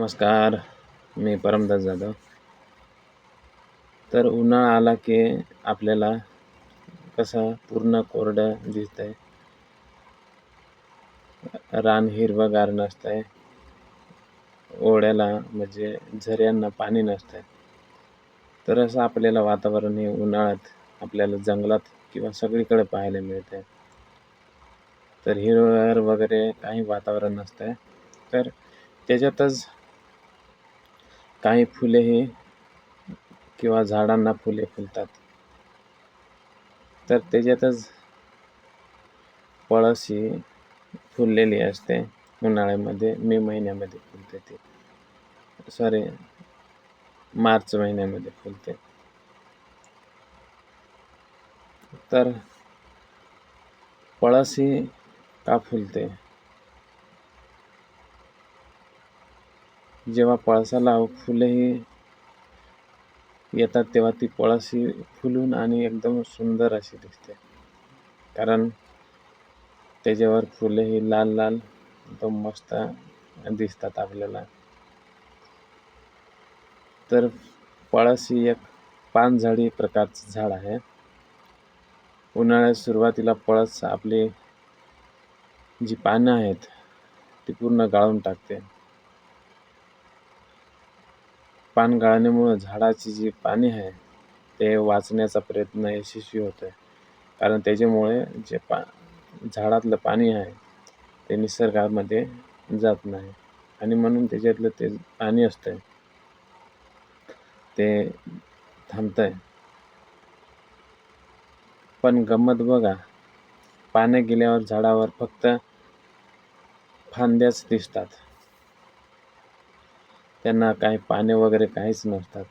नमस्कार. मी परमदास जाधव. तर उन्हाळा आला की आपल्याला कसं पूर्ण कोरडं दिसतंय. रान हिरवंगार नसतंय. ओढ्याला म्हणजे झऱ्यांना पाणी नसतंय. तर असं आपल्याला वातावरण हे उन्हाळ्यात आपल्याला जंगलात किंवा सगळीकडे पाहायला मिळतंय. तर हिरवळ वगैरे काही वातावरण नसतंय. तर त्याच्यातच काही फुलेही किंवा झाडांना फुले फुलतात. तर त्याच्यातच पळस ही फुललेली असते. उन्हाळ्यामध्ये मे महिन्यामध्ये फुलते ती. सॉरी, मार्च महिन्यामध्ये फुलते. तर पळस ही का फुलते? जेव्हा पळसाला फुलेही येतात तेव्हा ती पळस ही फुलून आणि एकदम सुंदर अशी दिसते. कारण त्याच्यावर फुले ही लाल लाल एकदम मस्त दिसतात आपल्याला. तर पळस ही एक पानझडी प्रकारचं झाड आहे. उन्हाळ्यात सुरुवातीला पळस आपली जी पानं आहेत ती पूर्ण गाळून टाकते. पान गाळण्यामुळं झाडाची जी पाने आहे ते वाचण्याचा प्रयत्न यशस्वी होतोय. कारण त्याच्यामुळे जे झाडातलं पाणी आहे ते निसर्गामध्ये जात नाही आणि म्हणून त्याच्यातलं ते पाणी असतंय ते थांबतंय. पण गंमत बघा, पानं गेल्यावर झाडावर फक्त फांद्याच दिसतात. त्यांना काही पाने वगैरे काहीच नसतात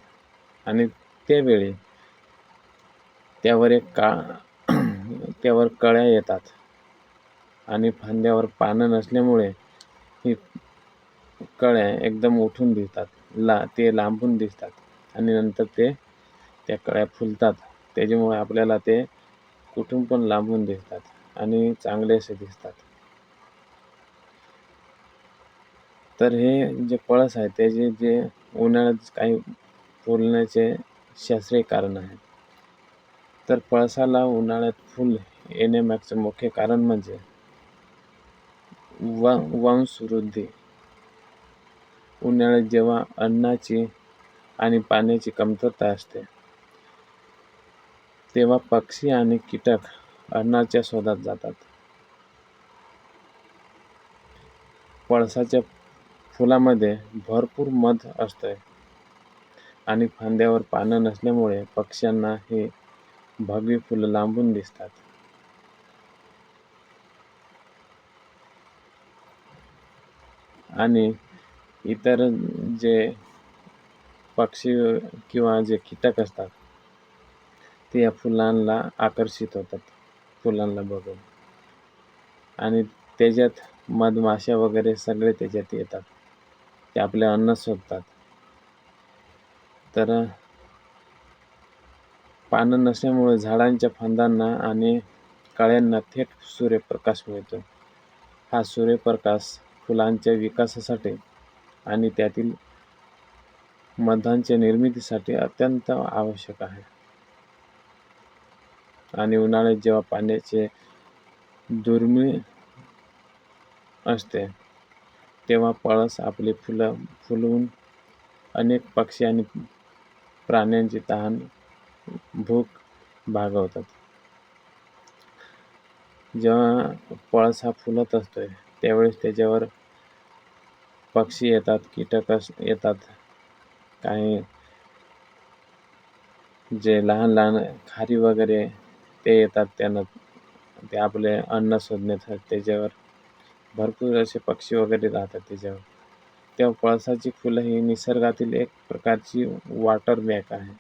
आणि त्यावेळी त्यावर त्यावर कळ्या येतात आणि फांद्यावर पानं नसल्यामुळे ही कळ्या एकदम उठून दिसतात. ते लांबून दिसतात आणि नंतर त्या कळ्या फुलतात. त्याच्यामुळे आपल्याला ते कुठून पण लांबून दिसतात आणि चांगले असे दिसतात. तर हे जे पळस आहे त्याचे जे उन्हाळ्यात काही फुलण्याचे शास्त्रीय कारण आहे. तर पळसाला उन्हाळ्यात फुल येण्यामागचं मुख्य कारण म्हणजे वंशवृद्धी. उन्हाळ्यात जेव्हा अन्नाची आणि पाण्याची कमतरता असते तेव्हा पक्षी आणि कीटक अन्नाच्या शोधात जातात. पळसाच्या फुलामध्ये भरपूर मध असतंय आणि फांद्यावर पानं नसल्यामुळे पक्ष्यांना ही भगवी फुलं लांबून दिसतात. आणि इतर जे पक्षी किंवा जे कीटक असतात ते या फुलांना आकर्षित होतात फुलांना बघून आणि त्याच्यात मधमाशा वगैरे सगळे त्याच्यात येतात. ते आपले अन्न शोधतात. तर पानं नसल्यामुळे झाडांच्या फांद्यांना आणि कळ्यांना थेट सूर्यप्रकाश मिळतो. हा सूर्यप्रकाश फुलांच्या विकासासाठी आणि त्यातील मधांच्या निर्मितीसाठी अत्यंत आवश्यक आहे. आणि उन्हाळ्यात जेव्हा पाण्याचे दुर्मिळ असते तेव्हा पळस आपली फुलं फुलवून अनेक पक्षी आणि प्राण्यांची भूक भागवतात. जेव्हा पळस हा फुलत असतोय त्यावेळेस त्याच्यावर पक्षी येतात, कीटक येतात, काही जे लहान लहान खारी वगैरे ते येतात. ते आपले अन्न शोधण्यासाठी त्याच्यावर भरपूर असे पक्षी वगैरे राहतात त्याच्यावर. तेव्हा पळसाची फुलं ही निसर्गातील एक प्रकारची वॉटर बॅग आहे,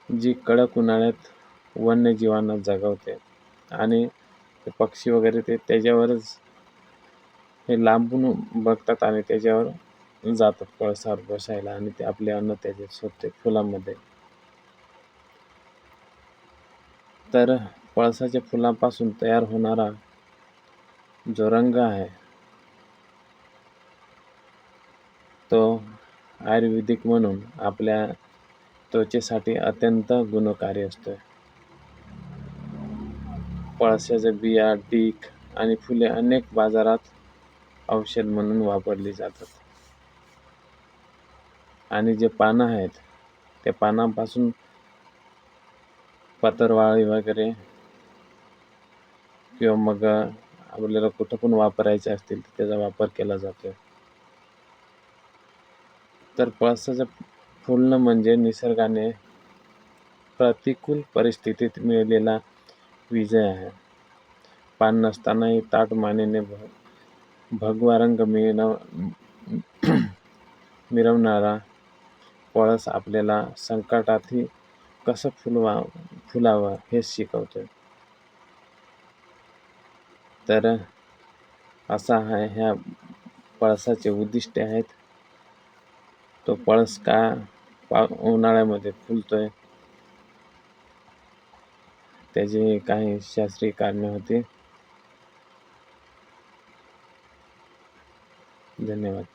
जी कडक उन्हाळ्यात वन्यजीवांना जगवते आणि पक्षी वगैरे ते त्याच्यावरच हे लांबून बघतात आणि त्याच्यावर जातात पळसावर बसायला आणि ते आपले अन्न त्याच्यात शोधते फुलांमध्ये. तर पळसाच्या फुलांपासून तयार होणारा जो रंग आहे तो आयुर्वेदिक म्हणून आपल्या त्वचेसाठी अत्यंत गुणकारी असतो. पळसाच्या बिया, डीक आणि फुले अनेक बाजारात औषध म्हणून वापरली जातात. आणि जे पानं आहेत, त्या पानांपासून पत्रावळी वगैरे किंवा मग आपल्याला कुठं पण वापरायचे असतील तर त्याचा वापर केला जातो. तर पळसाचं फुलणं म्हणजे निसर्गाने प्रतिकूल परिस्थितीत मिळालेला विजय आहे. पान नसतानाही ताठ मानेने भगवा रंग मिरवणारा पळस आपल्याला संकटातही कसं फुलावं हे शिकवतो. तर असा ह्या पळसाचे उद्दिष्ट आहेत. तो पळस का उन्हाळ्यामध्ये फुलतोय, त्याची काही शास्त्रीय कारणे होती. धन्यवाद.